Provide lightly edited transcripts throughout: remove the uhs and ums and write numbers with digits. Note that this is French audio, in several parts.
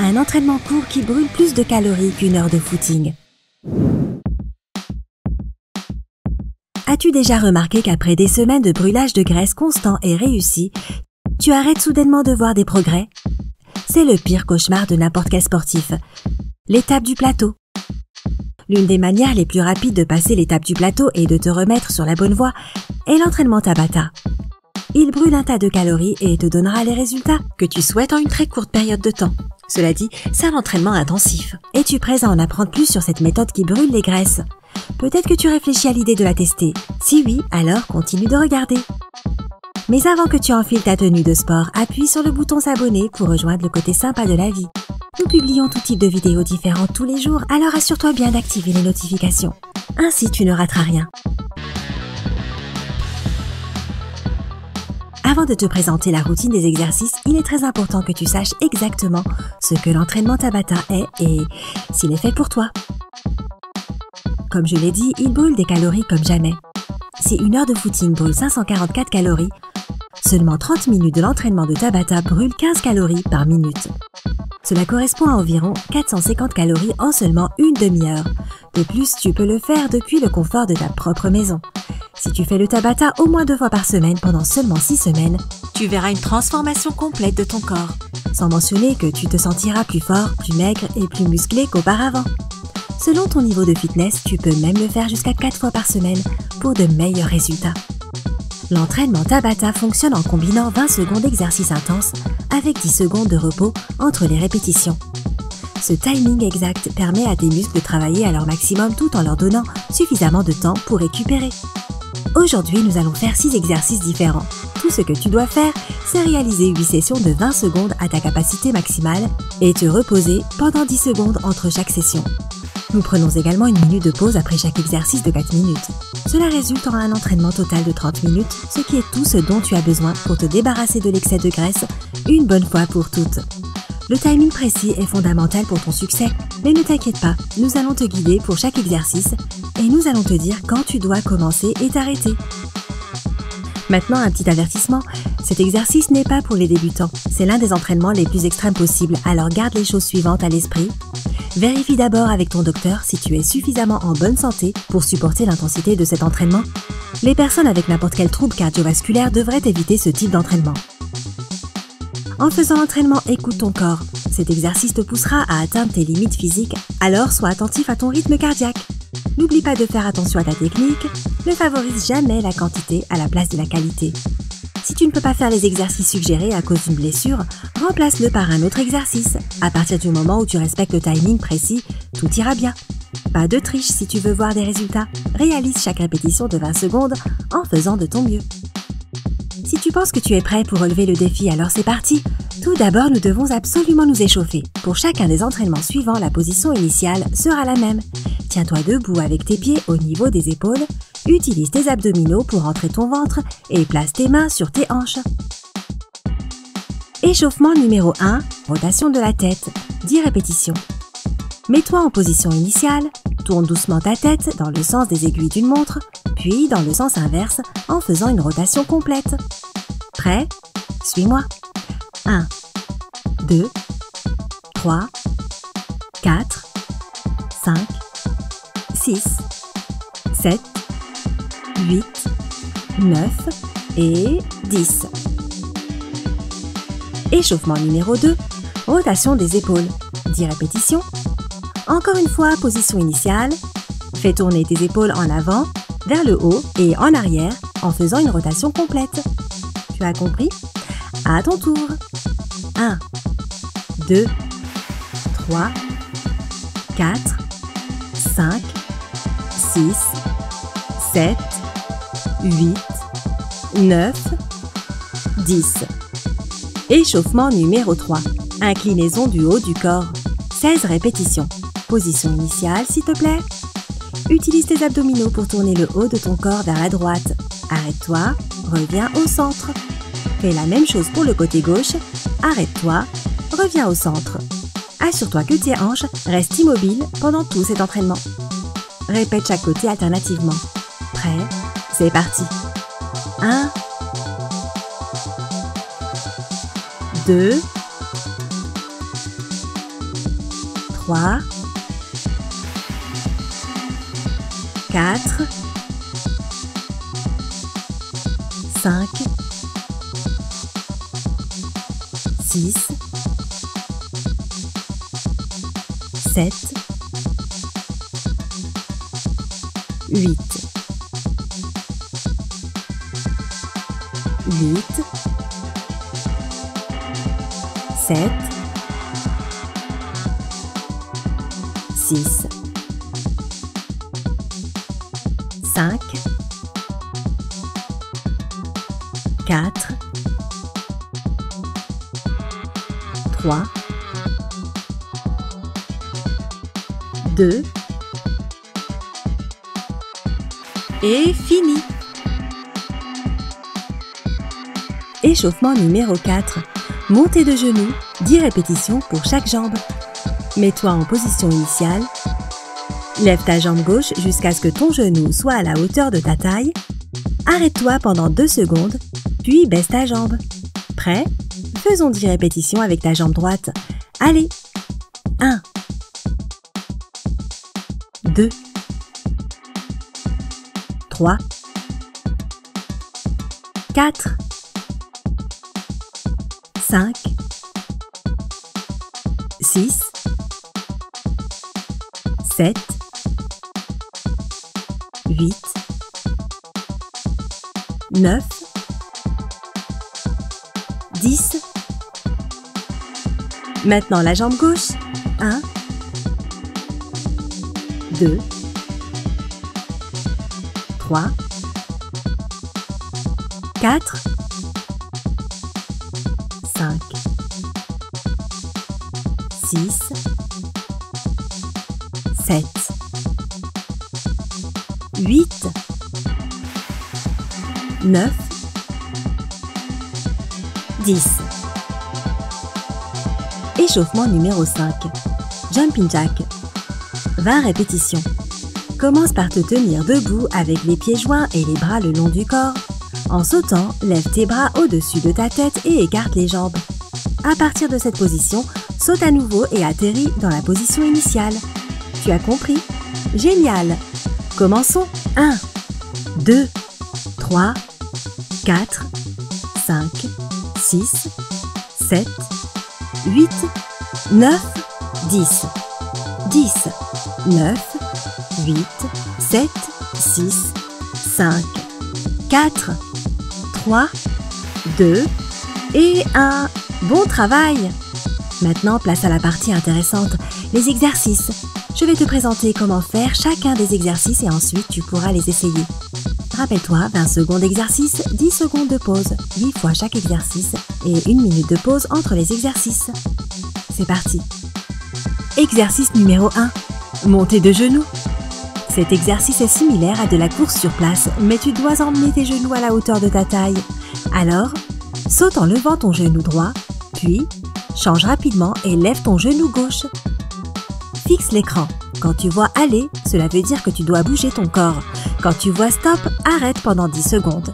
un entraînement court qui brûle plus de calories qu'une heure de footing. As-tu déjà remarqué qu'après des semaines de brûlage de graisse constant et réussi, tu arrêtes soudainement de voir des progrès? C'est le pire cauchemar de n'importe quel sportif. L'étape du plateau. L'une des manières les plus rapides de passer l'étape du plateau et de te remettre sur la bonne voie est l'entraînement Tabata. Il brûle un tas de calories et te donnera les résultats que tu souhaites en une très courte période de temps. Cela dit, c'est un entraînement intensif. Es-tu prêt à en apprendre plus sur cette méthode qui brûle les graisses? Peut-être que tu réfléchis à l'idée de la tester. Si oui, alors continue de regarder. Mais avant que tu enfiles ta tenue de sport, appuie sur le bouton s'abonner pour rejoindre le côté sympa de la vie. Nous publions tout type de vidéos différentes tous les jours, alors assure-toi bien d'activer les notifications. Ainsi, tu ne rateras rien. Avant de te présenter la routine des exercices, il est très important que tu saches exactement ce que l'entraînement Tabata est et s'il est fait pour toi. Comme je l'ai dit, il brûle des calories comme jamais. Si une heure de footing brûle 544 calories, seulement 30 minutes de l'entraînement de Tabata brûlent 15 calories par minute. Cela correspond à environ 450 calories en seulement une demi-heure. De plus, tu peux le faire depuis le confort de ta propre maison. Si tu fais le Tabata au moins 2 fois par semaine pendant seulement 6 semaines, tu verras une transformation complète de ton corps. Sans mentionner que tu te sentiras plus fort, plus maigre et plus musclé qu'auparavant. Selon ton niveau de fitness, tu peux même le faire jusqu'à 4 fois par semaine pour de meilleurs résultats. L'entraînement Tabata fonctionne en combinant 20 secondes d'exercice intense avec 10 secondes de repos entre les répétitions. Ce timing exact permet à tes muscles de travailler à leur maximum tout en leur donnant suffisamment de temps pour récupérer. Aujourd'hui, nous allons faire 6 exercices différents. Tout ce que tu dois faire, c'est réaliser 8 sessions de 20 secondes à ta capacité maximale et te reposer pendant 10 secondes entre chaque session. Nous prenons également une minute de pause après chaque exercice de 4 minutes. Cela résulte en un entraînement total de 30 minutes, ce qui est tout ce dont tu as besoin pour te débarrasser de l'excès de graisse une bonne fois pour toutes. Le timing précis est fondamental pour ton succès, mais ne t'inquiète pas, nous allons te guider pour chaque exercice et nous allons te dire quand tu dois commencer et t'arrêter. Maintenant, un petit avertissement, cet exercice n'est pas pour les débutants. C'est l'un des entraînements les plus extrêmes possibles, alors garde les choses suivantes à l'esprit. Vérifie d'abord avec ton docteur si tu es suffisamment en bonne santé pour supporter l'intensité de cet entraînement. Les personnes avec n'importe quel trouble cardiovasculaire devraient éviter ce type d'entraînement. En faisant l'entraînement, écoute ton corps. Cet exercice te poussera à atteindre tes limites physiques, alors sois attentif à ton rythme cardiaque. N'oublie pas de faire attention à ta technique, ne favorise jamais la quantité à la place de la qualité. Si tu ne peux pas faire les exercices suggérés à cause d'une blessure, remplace-le par un autre exercice. À partir du moment où tu respectes le timing précis, tout ira bien. Pas de triche si tu veux voir des résultats. Réalise chaque répétition de 20 secondes en faisant de ton mieux. Si tu penses que tu es prêt pour relever le défi, alors c'est parti. Tout d'abord, nous devons absolument nous échauffer. Pour chacun des entraînements suivants, la position initiale sera la même. Tiens-toi debout avec tes pieds au niveau des épaules. Utilise tes abdominaux pour rentrer ton ventre et place tes mains sur tes hanches. Échauffement numéro 1, rotation de la tête, 10 répétitions. Mets-toi en position initiale, tourne doucement ta tête dans le sens des aiguilles d'une montre, puis dans le sens inverse en faisant une rotation complète. Prêt? Suis-moi. 1, 2, 3, 4, 5, 6, 7, 8, 9 et 10. Échauffement numéro 2, rotation des épaules, 10 répétitions. Encore une fois, position initiale, fais tourner tes épaules en avant, vers le haut et en arrière en faisant une rotation complète. Tu as compris? À ton tour. 1, 2, 3, 4, 5, 6, 7, 8, 9, 10. Échauffement numéro 3. Inclinaison du haut du corps. 16 répétitions. Position initiale, s'il te plaît. Utilise tes abdominaux pour tourner le haut de ton corps vers la droite. Arrête-toi, reviens au centre. Fais la même chose pour le côté gauche. Arrête-toi, reviens au centre. Assure-toi que tes hanches restent immobiles pendant tout cet entraînement. Répète chaque côté alternativement. Prêt? C'est parti. 1, 2, 3, 4, 5, 6, 7, 8, 7, 6, 5, 4, 3, 2, et fini. Échauffement numéro 4. Montée de genoux, 10 répétitions pour chaque jambe. Mets-toi en position initiale. Lève ta jambe gauche jusqu'à ce que ton genou soit à la hauteur de ta taille. Arrête-toi pendant 2 secondes, puis baisse ta jambe. Prêt? Faisons 10 répétitions avec ta jambe droite. Allez! 1, 2, 3, 4, 5, 6, 7, 8, 9, 10. Maintenant la jambe gauche. 1, 2, 3, 4, 5, 6, 7, 8, 9, 10. Échauffement numéro 5. Jumping jack. 20 répétitions. Commence par te tenir debout avec les pieds joints et les bras le long du corps. En sautant, lève tes bras au-dessus de ta tête et écarte les jambes. À partir de cette position, saute à nouveau et atterris dans la position initiale. Tu as compris? Génial! Commençons. 1, 2, 3, 4, 5, 6, 7, 8, 9, 10. 10, 9, 8, 7, 6, 5, 4, 3, 2 et 1. Bon travail! Maintenant, place à la partie intéressante, les exercices. Je vais te présenter comment faire chacun des exercices et ensuite tu pourras les essayer. Rappelle-toi, 20 secondes d'exercice, 10 secondes de pause, 8 fois chaque exercice et 1 minute de pause entre les exercices. C'est parti! Exercice numéro 1. Montée de genoux. Cet exercice est similaire à de la course sur place, mais tu dois emmener tes genoux à la hauteur de ta taille. Alors, saute en levant ton genou droit, puis change rapidement et lève ton genou gauche. Fixe l'écran. Quand tu vois aller, cela veut dire que tu dois bouger ton corps. Quand tu vois stop, arrête pendant 10 secondes.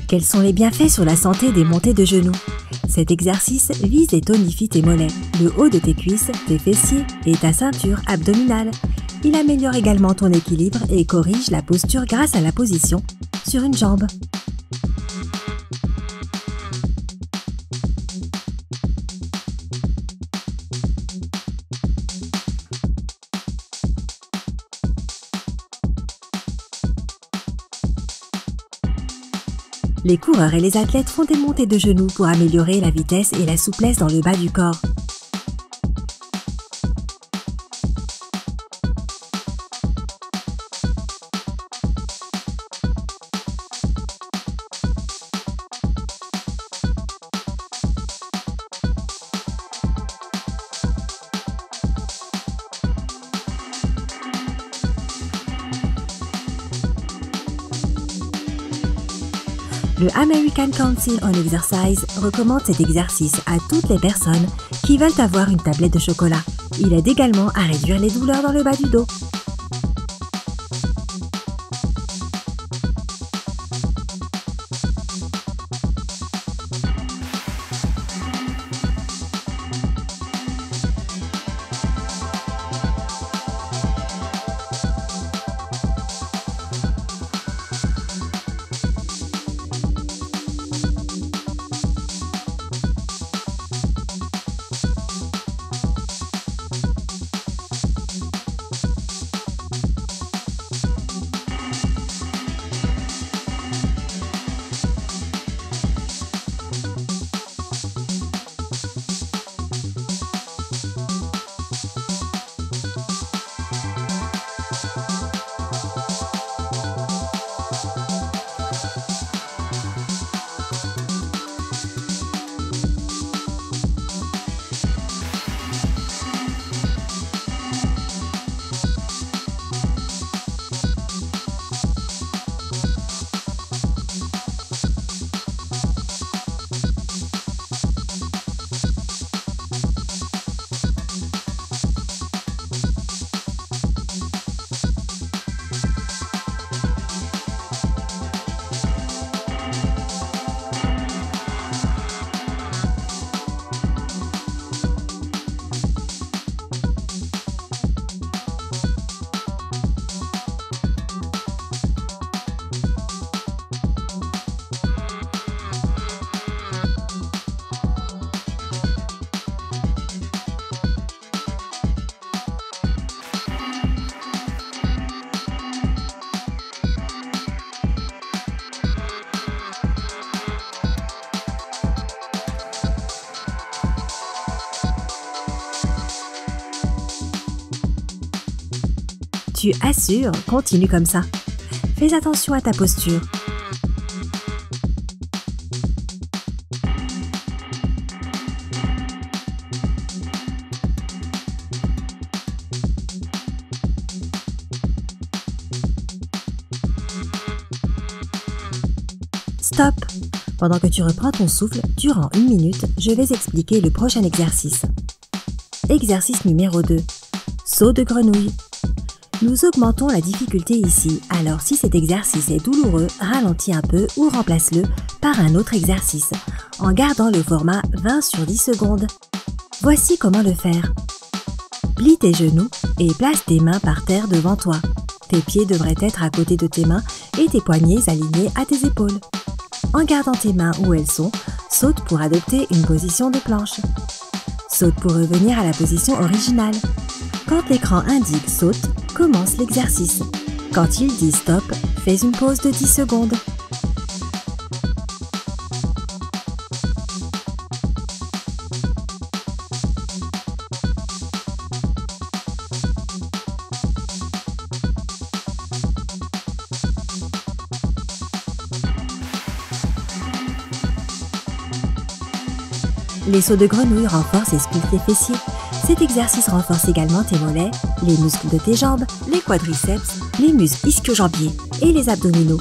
Quels sont les bienfaits sur la santé des montées de genoux? Cet exercice vise et tonifie tes mollets, le haut de tes cuisses, tes fessiers et ta ceinture abdominale. Il améliore également ton équilibre et corrige la posture grâce à la position sur une jambe. Les coureurs et les athlètes font des montées de genoux pour améliorer la vitesse et la souplesse dans le bas du corps. Le American Council on Exercise recommande cet exercice à toutes les personnes qui veulent avoir une tablette de chocolat. Il aide également à réduire les douleurs dans le bas du dos. Tu assures, continue comme ça. Fais attention à ta posture. Stop! Pendant que tu reprends ton souffle, durant 1 minute, je vais expliquer le prochain exercice. Exercice numéro 2. Saut de grenouille. Nous augmentons la difficulté ici, alors si cet exercice est douloureux, ralentis un peu ou remplace-le par un autre exercice, en gardant le format 20 sur 10 secondes. Voici comment le faire. Plie tes genoux et place tes mains par terre devant toi. Tes pieds devraient être à côté de tes mains et tes poignets alignés à tes épaules. En gardant tes mains où elles sont, saute pour adopter une position de planche. Saute pour revenir à la position originale. Quand l'écran indique « saute », commence l'exercice. Quand il dit « stop », fais une pause de 10 secondes. Les sauts de grenouille renforcent et sculptent les fessiers. Cet exercice renforce également tes mollets, les muscles de tes jambes, les quadriceps, les muscles ischio-jambiers et les abdominaux.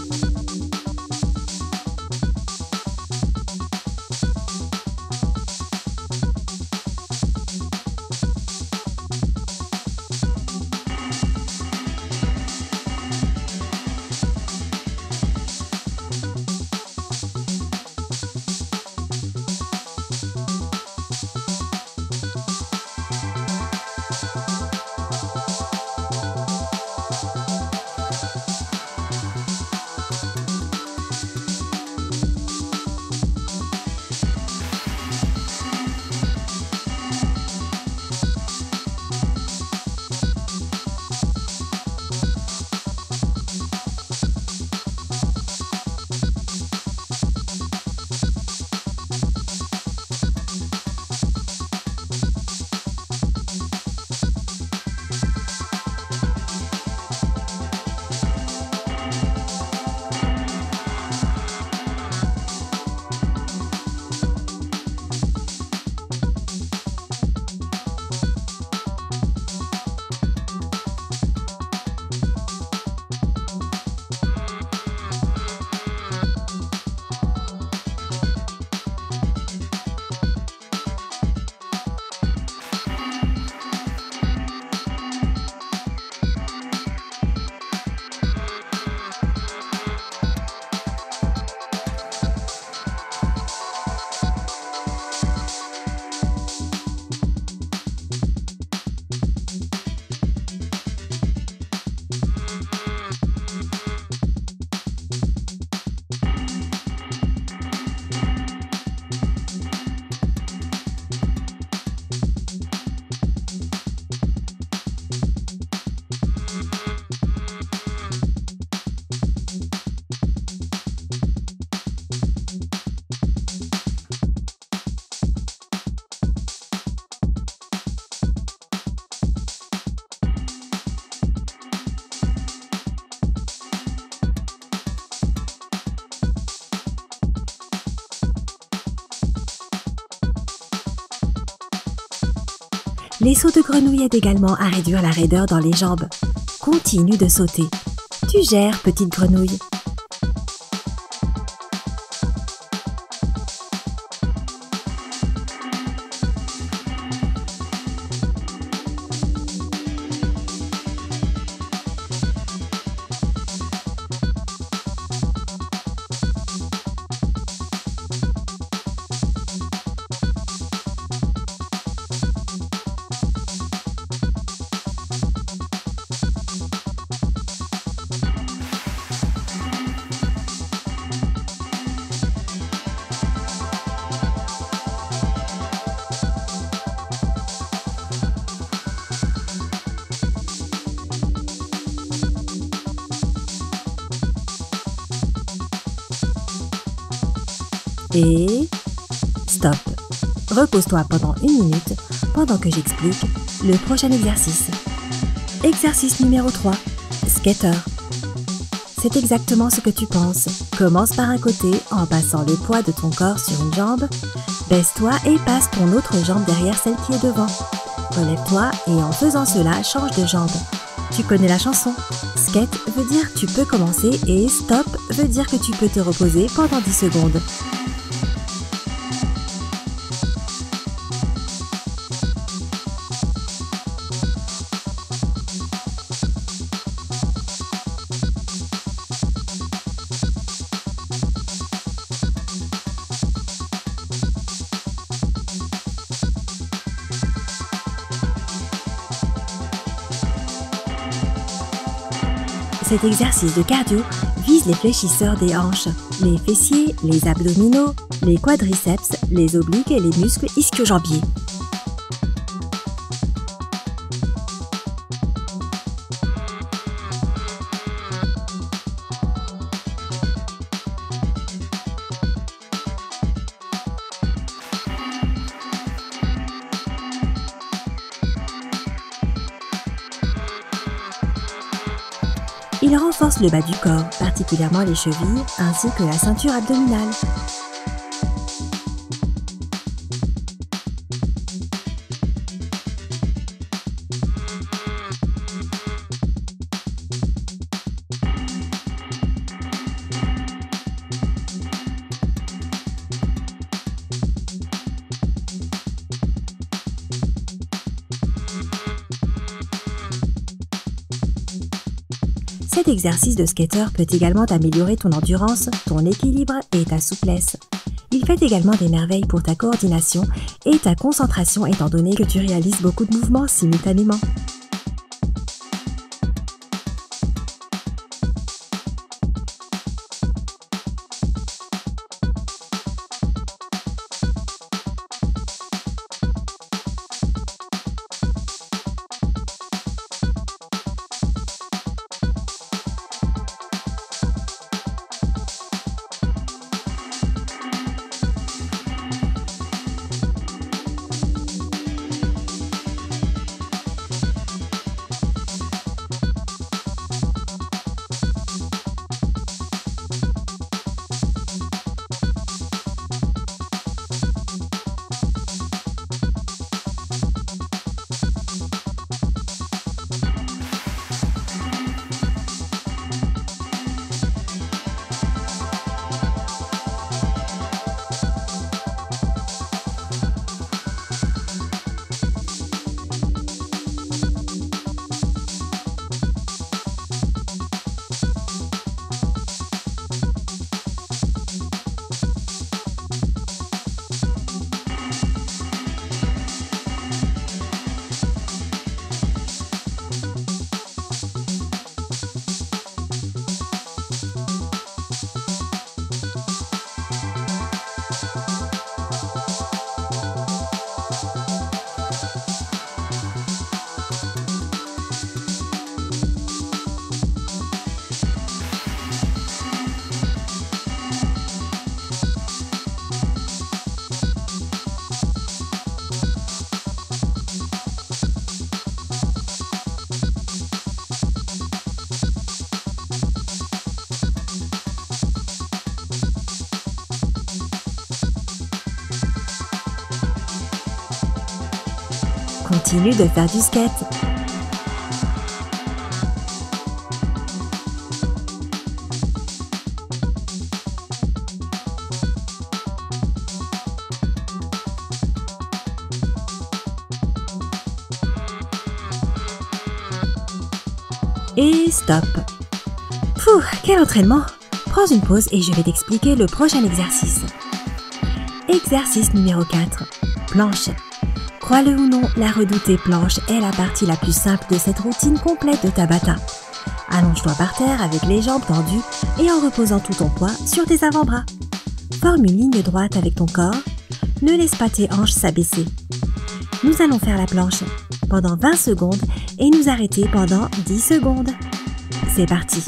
Les sauts de grenouille aident également à réduire la raideur dans les jambes. Continue de sauter. Tu gères, petite grenouille. Et stop. Repose-toi pendant 1 minute pendant que j'explique le prochain exercice. Exercice numéro 3. Skater. C'est exactement ce que tu penses. Commence par un côté en passant le poids de ton corps sur une jambe. Baisse-toi et passe ton autre jambe derrière celle qui est devant. Relève-toi et en faisant cela, change de jambe. Tu connais la chanson. Skate veut dire tu peux commencer et stop veut dire que tu peux te reposer pendant 10 secondes. Cet exercice de cardio vise les fléchisseurs des hanches, les fessiers, les abdominaux, les quadriceps, les obliques et les muscles ischio-jambiers. Il renforce le bas du corps, particulièrement les chevilles, ainsi que la ceinture abdominale. Cet exercice de skater peut également améliorer ton endurance, ton équilibre et ta souplesse. Il fait également des merveilles pour ta coordination et ta concentration étant donné que tu réalises beaucoup de mouvements simultanément. continue de faire du skate. Et stop. Pouh, quel entraînement! Prends une pause et je vais t'expliquer le prochain exercice. Exercice numéro 4. Planche. Crois-le ou non, la redoutée planche est la partie la plus simple de cette routine complète de Tabata. Allonge-toi par terre avec les jambes tendues et en reposant tout ton poids sur tes avant-bras. Forme une ligne droite avec ton corps. Ne laisse pas tes hanches s'abaisser. Nous allons faire la planche pendant 20 secondes et nous arrêter pendant 10 secondes. C'est parti!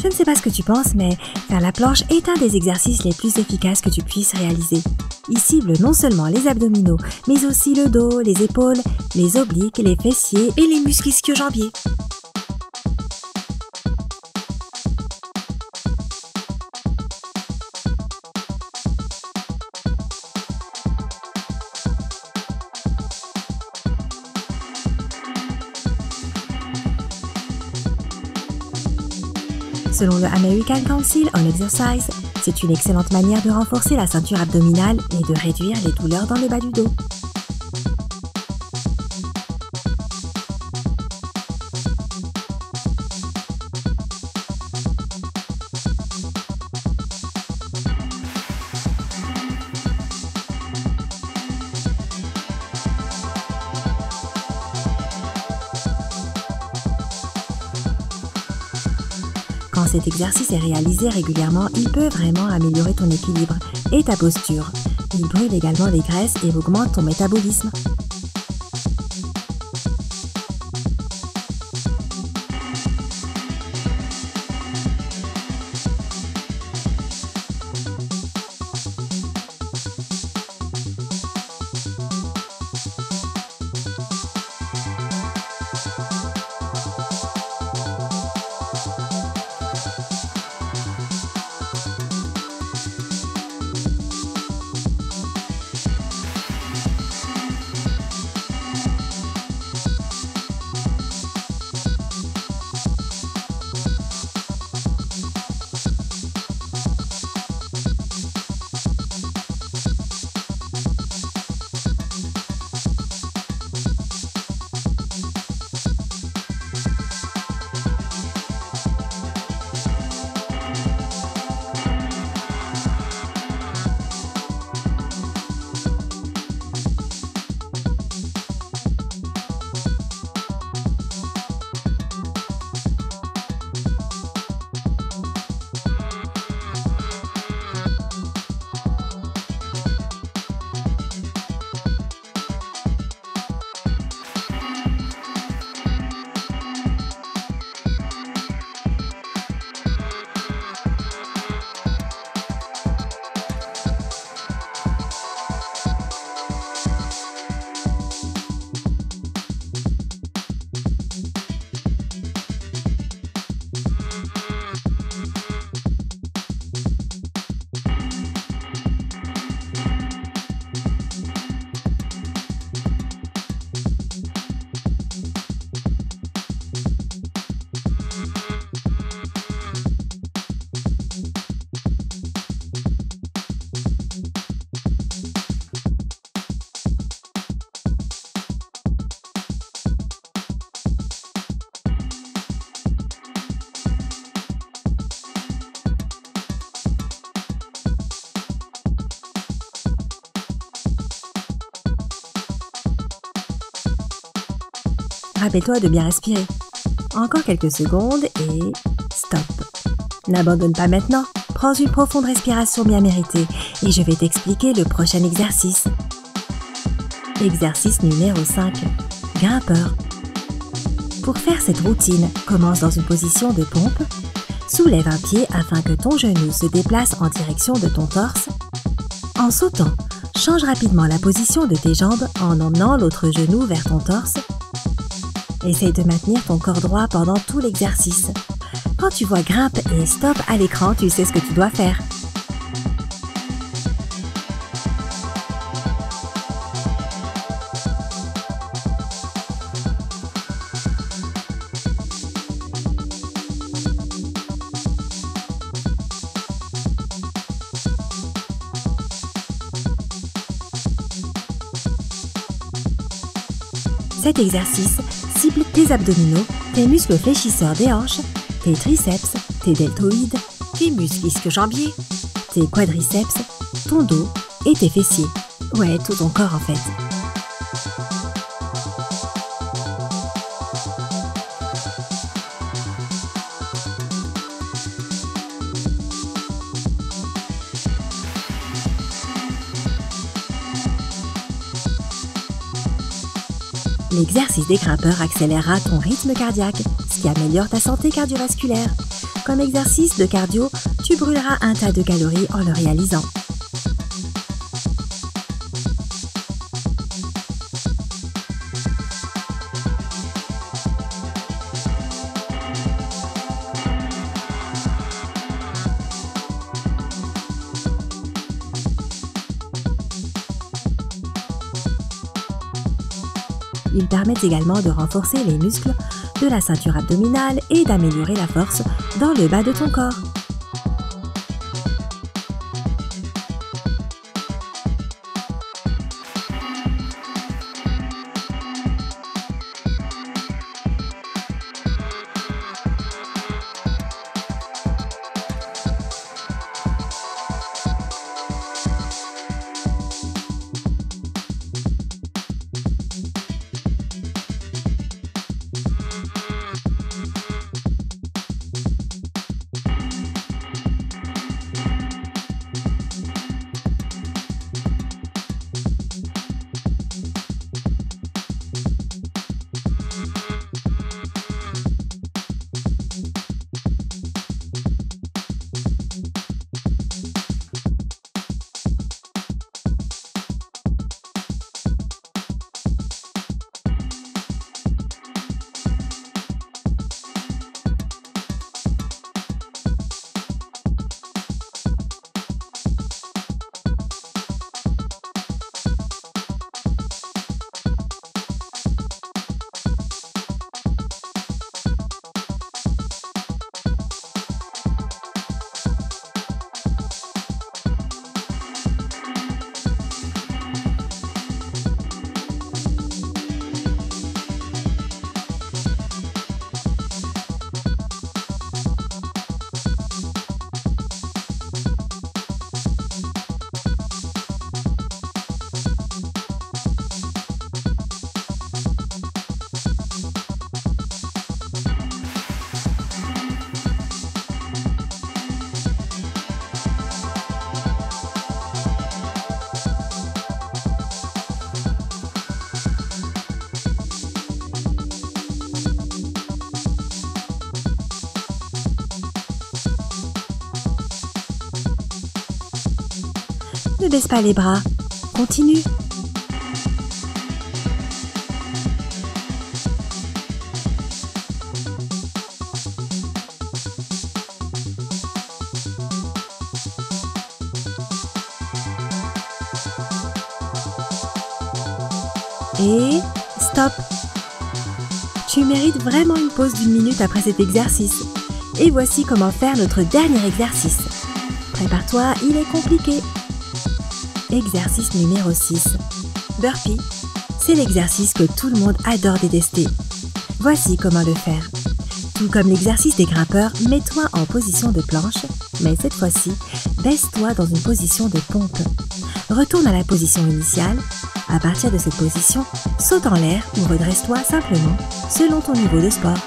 Je ne sais pas ce que tu penses, mais faire la planche est un des exercices les plus efficaces que tu puisses réaliser. Il cible non seulement les abdominaux, mais aussi le dos, les épaules, les obliques, les fessiers et les muscles ischio-jambiers. Selon le American Council on Exercise, c'est une excellente manière de renforcer la ceinture abdominale et de réduire les douleurs dans le bas du dos. Quand cet exercice est réalisé régulièrement, il peut vraiment améliorer ton équilibre et ta posture. Il brûle également les graisses et augmente ton métabolisme. Rappelle-toi de bien respirer. Encore quelques secondes et stop. N'abandonne pas maintenant. Prends une profonde respiration bien méritée et je vais t'expliquer le prochain exercice. Exercice numéro 5. Grimpeur. Pour faire cette routine, commence dans une position de pompe. Soulève un pied afin que ton genou se déplace en direction de ton torse. En sautant, change rapidement la position de tes jambes en emmenant l'autre genou vers ton torse. Essaye de maintenir ton corps droit pendant tout l'exercice. Quand tu vois grimpe et stop à l'écran, tu sais ce que tu dois faire. Cet exercice cible tes abdominaux, tes muscles fléchisseurs des hanches, tes triceps, tes deltoïdes, tes muscles ischio-jambiers, tes quadriceps, ton dos et tes fessiers. Ouais, tout ton corps en fait. L'exercice des grimpeurs accélérera ton rythme cardiaque, ce qui améliore ta santé cardiovasculaire. Comme exercice de cardio, tu brûleras un tas de calories en le réalisant. Ils permettent également de renforcer les muscles de la ceinture abdominale et d'améliorer la force dans le bas de ton corps. Ne baisse pas les bras. Continue. Et stop. Tu mérites vraiment une pause d'1 minute après cet exercice. Et voici comment faire notre dernier exercice. Prépare-toi, il est compliqué. Exercice numéro 6. Burpee. C'est l'exercice que tout le monde adore détester. Voici comment le faire. Tout comme l'exercice des grimpeurs, mets-toi en position de planche, mais cette fois-ci, baisse-toi dans une position de pompe. Retourne à la position initiale. À partir de cette position, saute en l'air ou redresse-toi simplement, selon ton niveau de sport.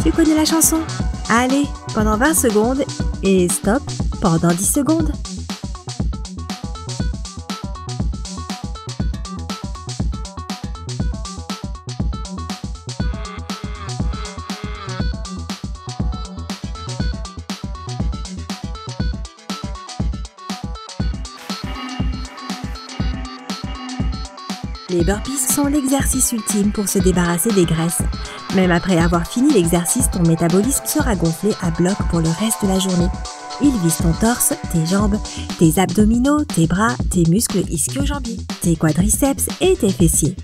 Tu connais la chanson? Allez, pendant 20 secondes et stop pendant 10 secondes. Les burpees sont l'exercice ultime pour se débarrasser des graisses. Même après avoir fini l'exercice, ton métabolisme sera gonflé à bloc pour le reste de la journée. Ils visent ton torse, tes jambes, tes abdominaux, tes bras, tes muscles ischio-jambiers, tes quadriceps et tes fessiers.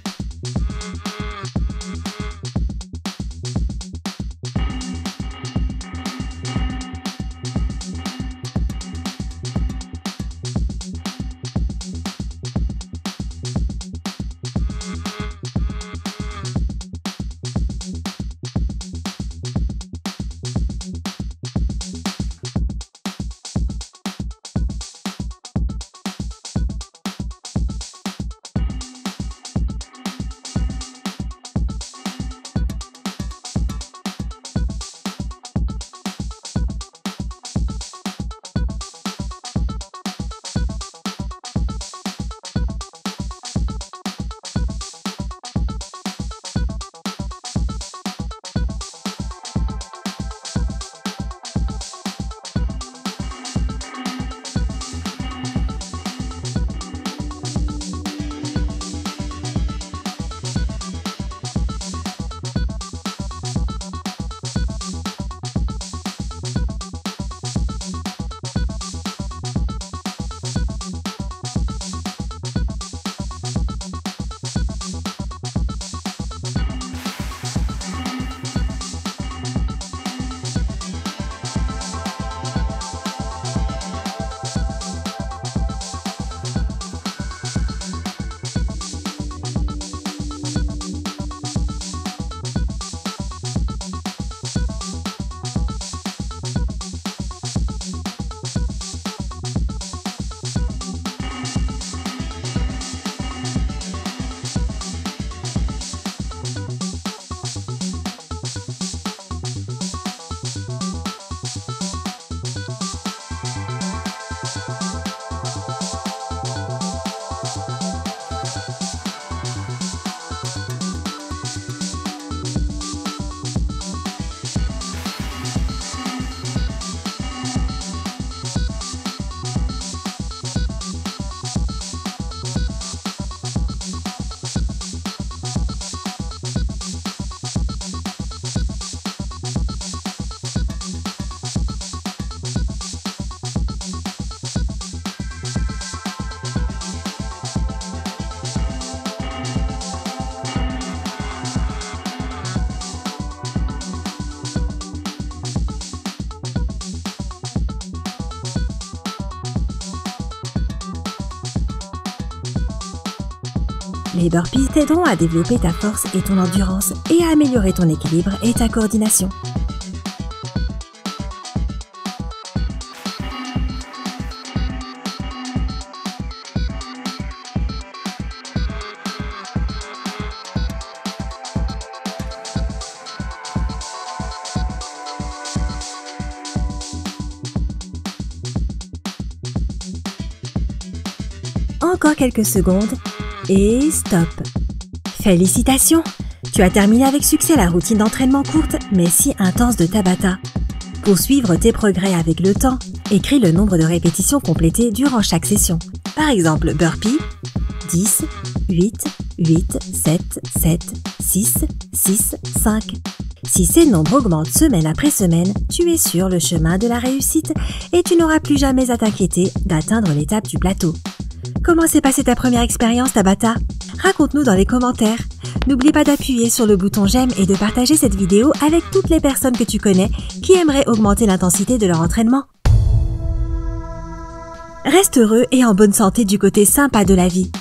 Les burpees t'aideront à développer ta force et ton endurance et à améliorer ton équilibre et ta coordination. Encore quelques secondes et stop. Félicitations! Tu as terminé avec succès la routine d'entraînement courte mais si intense de Tabata. Pour suivre tes progrès avec le temps, écris le nombre de répétitions complétées durant chaque session. Par exemple, burpee, 10, 8, 8, 7, 7, 6, 6, 5. Si ces nombres augmentent semaine après semaine, tu es sur le chemin de la réussite et tu n'auras plus jamais à t'inquiéter d'atteindre l'étape du plateau. Comment s'est passée ta première expérience Tabata? Raconte-nous dans les commentaires. N'oublie pas d'appuyer sur le bouton j'aime et de partager cette vidéo avec toutes les personnes que tu connais qui aimeraient augmenter l'intensité de leur entraînement. Reste heureux et en bonne santé du côté sympa de la vie.